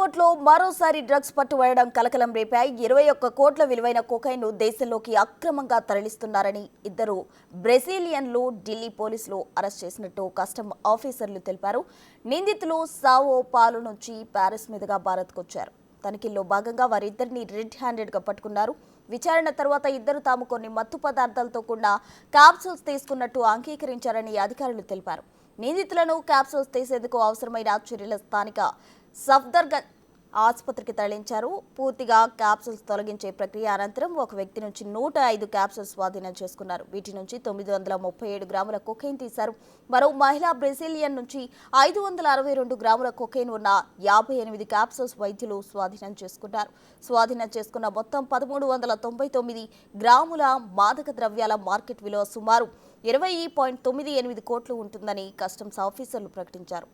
ఎయిర్పోర్ట్లో మరోసారి డ్రగ్స్ పట్టుబడడం కలకలం రేపాయి. 21 కోట్ల విలువైన కొకైన్ను దేశంలోకి అక్రమంగా తరలిస్తున్నారని ఇద్దరు బ్రెజిలియన్లు ఢిల్లీ పోలీసులు అరెస్ట్ చేసినట్టు కస్టమ్ ఆఫీసర్లు తెలిపారు. నిందితులు సావో పాలో నుంచి ప్యారిస్ మీదుగా భారత్కు వచ్చారు. తనిఖీల్లో భాగంగా వారిద్దరిని రెడ్ హ్యాండెడ్గా పట్టుకున్నారు. విచారణ తర్వాత ఇద్దరు తాము కొన్ని మత్తు పదార్థాలతో కూడిన క్యాప్సూల్స్ తీసుకున్నట్టు అంగీకరించారని అధికారులు తెలిపారు. నిందితులను క్యాప్సూల్స్ తీసేందుకు అవసరమైన చర్యల స్థానిక సఫ్దర్గంజ్ ఆసుపత్రికి తరలించారు. పూర్తిగా క్యాప్సూల్స్ తొలగించే ప్రక్రియ అనంతరం ఒక వ్యక్తి నుంచి 105 క్యాప్సూల్స్ స్వాధీనం చేసుకున్నారు. వీటి నుంచి 937 గ్రాముల కొకైన్ తీశారు. మరో మహిళా బ్రెజిలియన్ నుంచి 562 గ్రాముల కొకైన్ ఉన్న 58 క్యాప్సూల్స్ వైద్యులు స్వాధీనం చేసుకున్నారు. స్వాధీనం చేసుకున్న మొత్తం 1399 గ్రాముల మాదక ద్రవ్యాల మార్కెట్ విలువ సుమారు 20.98 కోట్లు ఉంటుందని కస్టమ్స్ ఆఫీసర్లు ప్రకటించారు.